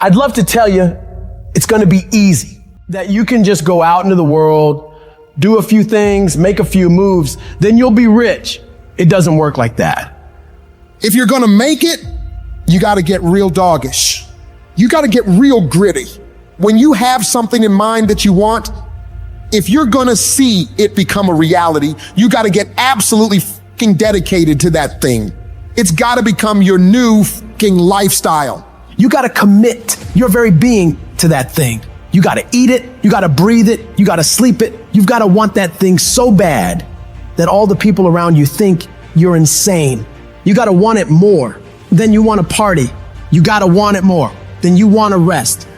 I'd love to tell you it's going to be easy, that you can just go out into the world, do a few things, make a few moves, then you'll be rich. It doesn't work like that. If you're gonna make it, you gotta get real doggish. You gotta get real gritty. When you have something in mind that you want, if you're gonna see it become a reality, you gotta get absolutely fucking dedicated to that thing. It's gotta become your new fucking lifestyle. You gotta commit your very being to that thing. You gotta eat it, you gotta breathe it, you gotta sleep it. You've gotta want that thing so bad that all the people around you think you're insane. You gotta want it more than you want to party. You gotta want it more than you want to rest.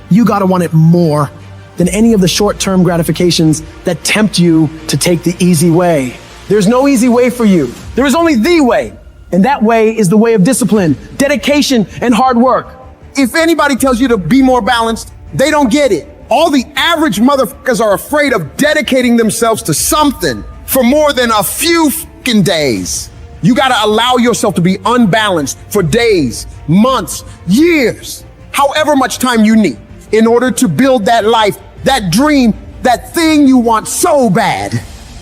You gotta want it more than any of the short-term gratifications that tempt you to take the easy way. There's no easy way for you. There is only the way. And that way is the way of discipline, dedication, and hard work. If anybody tells you to be more balanced, they don't get it. All the average motherfuckers are afraid of dedicating themselves to something for more than a few fucking days. You gotta allow yourself to be unbalanced for days, months, years, however much time you need in order to build that life, that dream, that thing you want so bad.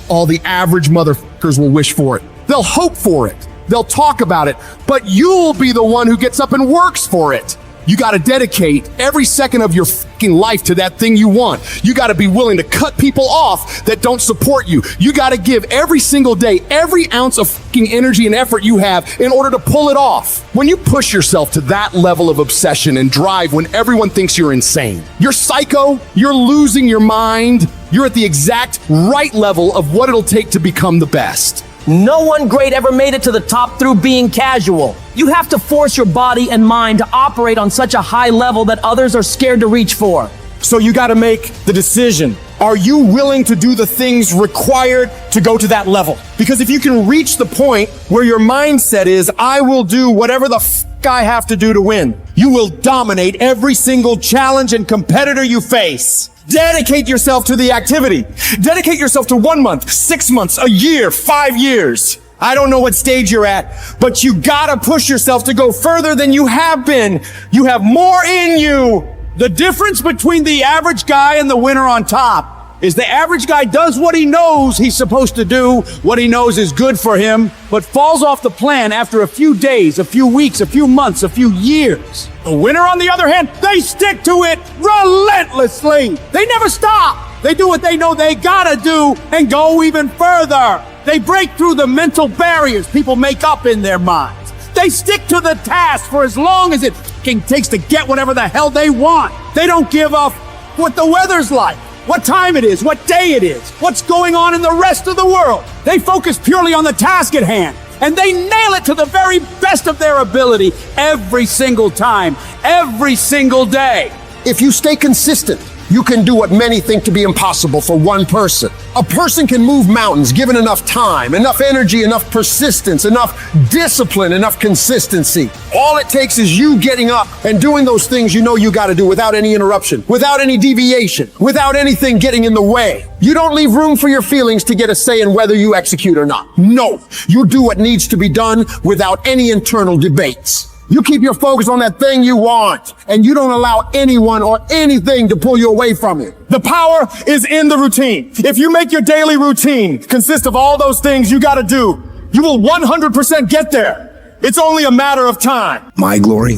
All the average motherfuckers will wish for it. They'll hope for it. They'll talk about it, but you'll be the one who gets up and works for it. You gotta dedicate every second of your fucking life to that thing you want. You gotta be willing to cut people off that don't support you. You gotta give every single day, every ounce of fucking energy and effort you have in order to pull it off. When you push yourself to that level of obsession and drive when everyone thinks you're insane, you're psycho, you're losing your mind, you're at the exact right level of what it'll take to become the best. No one great ever made it to the top through being casual. You have to force your body and mind to operate on such a high level that others are scared to reach for. So you gotta make the decision. Are you willing to do the things required to go to that level? Because if you can reach the point where your mindset is, I will do whatever the I have to do to win, you will dominate every single challenge and competitor you face. Dedicate yourself to the activity. Dedicate yourself to 1 month, 6 months, a year, 5 years. I don't know what stage you're at, but you gotta push yourself to go further than you have been. You have more in you. The difference between the average guy and the winner on top is the average guy does what he knows he's supposed to do, what he knows is good for him, but falls off the plan after a few days, a few weeks, a few months, a few years. The winner, on the other hand, they stick to it relentlessly. They never stop. They do what they know they gotta do and go even further. They break through the mental barriers people make up in their minds. They stick to the task for as long as it takes to get whatever the hell they want. They don't give up what the weather's like, what time it is, what day it is, what's going on in the rest of the world. They focus purely on the task at hand, and they nail it to the very best of their ability every single time, every single day. If you stay consistent, you can do what many think to be impossible for one person. A person can move mountains given enough time, enough energy, enough persistence, enough discipline, enough consistency. All it takes is you getting up and doing those things you know you gotta do without any interruption, without any deviation, without anything getting in the way. You don't leave room for your feelings to get a say in whether you execute or not. No, you do what needs to be done without any internal debates. You keep your focus on that thing you want, and you don't allow anyone or anything to pull you away from it. The power is in the routine. If you make your daily routine consist of all those things you gotta do, you will 100% get there. It's only a matter of time. My glory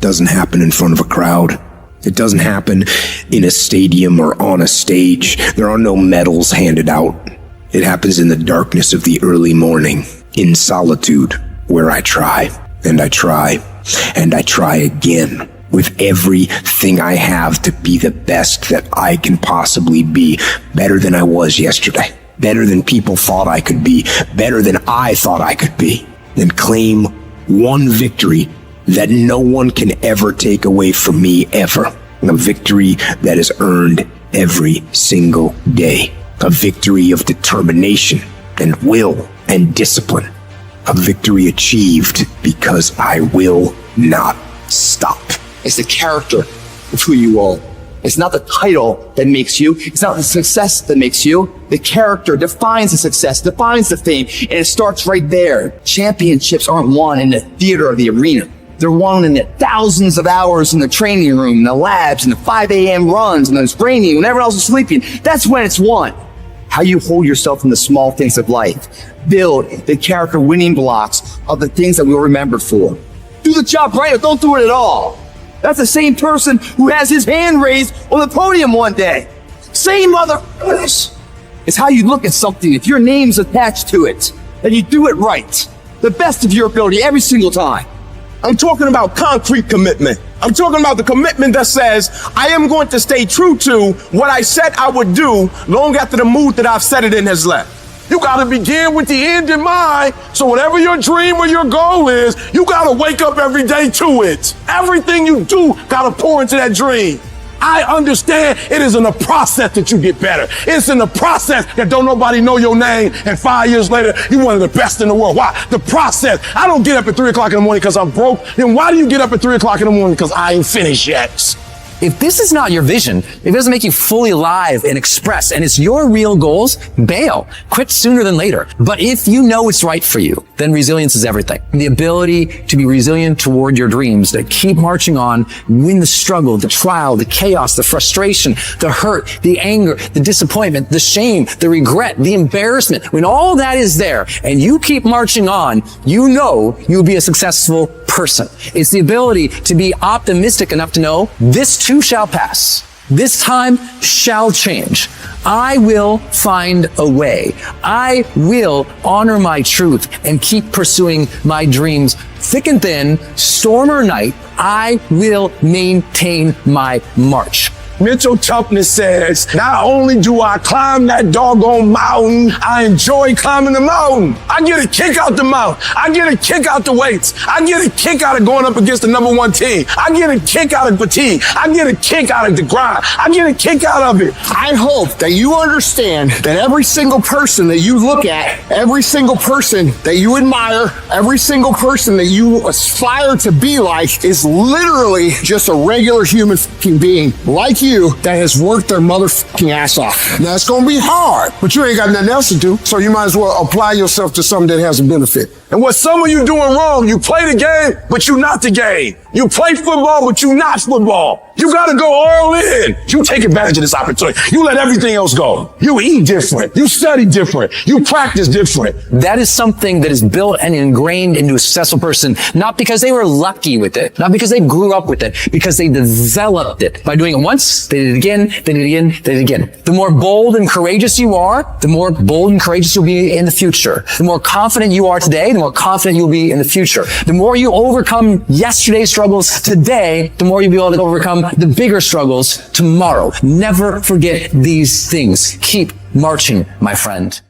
doesn't happen in front of a crowd. It doesn't happen in a stadium or on a stage. There are no medals handed out. It happens in the darkness of the early morning, in solitude, where I try, and I try, and I try again with everything I have to be the best that I can possibly be, better than I was yesterday, better than people thought I could be, better than I thought I could be, and claim one victory that no one can ever take away from me ever. A victory that is earned every single day. A victory of determination and will and discipline. A victory achieved because I will not stop. It's the character of who you are. It's not the title that makes you. It's not the success that makes you. The character defines the success, defines the fame, and it starts right there. Championships aren't won in the theater or the arena. They're wanting it thousands of hours in the training room, in the labs, in the 5 a.m. runs, and those training when everyone else is sleeping. That's when it's won. How you hold yourself in the small things of life. Build the character winning blocks of the things that we'll remember for. Do the job right or don't do it at all. That's the same person who has his hand raised on the podium one day. Same motherfuckers. It's how you look at something. If your name's attached to it, then you do it right. The best of your ability every single time. I'm talking about concrete commitment. I'm talking about the commitment that says, I am going to stay true to what I said I would do long after the mood that I've set it in has left. You gotta begin with the end in mind, so whatever your dream or your goal is, you gotta wake up every day to it. Everything you do gotta pour into that dream. I understand it is in the process that you get better. It's in the process that don't nobody know your name, and 5 years later, you're one of the best in the world. Why? The process. I don't get up at 3 o'clock in the morning because I'm broke. Then why do you get up at 3 o'clock in the morning? Because I ain't finished yet. If this is not your vision, if it doesn't make you fully alive and express, and it's your real goals, bail. Quit sooner than later. But if you know it's right for you, then resilience is everything. The ability to be resilient toward your dreams, to keep marching on, win the struggle, the trial, the chaos, the frustration, the hurt, the anger, the disappointment, the shame, the regret, the embarrassment. When all that is there and you keep marching on, you know you'll be a successful person. It's the ability to be optimistic enough to know this too shall pass. This time shall change. I will find a way. I will honor my truth and keep pursuing my dreams. Thick and thin, storm or night, I will maintain my march. Mental toughness says, not only do I climb that doggone mountain, I enjoy climbing the mountain. I get a kick out the mountain. I get a kick out the weights. I get a kick out of going up against the number one team. I get a kick out of fatigue. I get a kick out of the grind. I get a kick out of it. I hope that you understand that every single person that you look at, every single person that you admire, every single person that you aspire to be like is literally just a regular human fucking being like you that has worked their motherfucking ass off. Now it's gonna be hard, but you ain't got nothing else to do, so you might as well apply yourself to something that has a benefit. And what some of you doing wrong, you play the game, but you not the game. You play football, but you not football. You gotta go all in. You take advantage of this opportunity. You let everything else go. You eat different. You study different. You practice different. That is something that is built and ingrained into a successful person, not because they were lucky with it, not because they grew up with it, because they developed it. By doing it once, they did it again, they did it again, they did it again. The more bold and courageous you are, the more bold and courageous you'll be in the future. The more confident you are today, the more confident you'll be in the future. The more you overcome yesterday's struggles today, the more you'll be able to overcome the bigger struggles tomorrow. Never forget these things. Keep marching, my friend.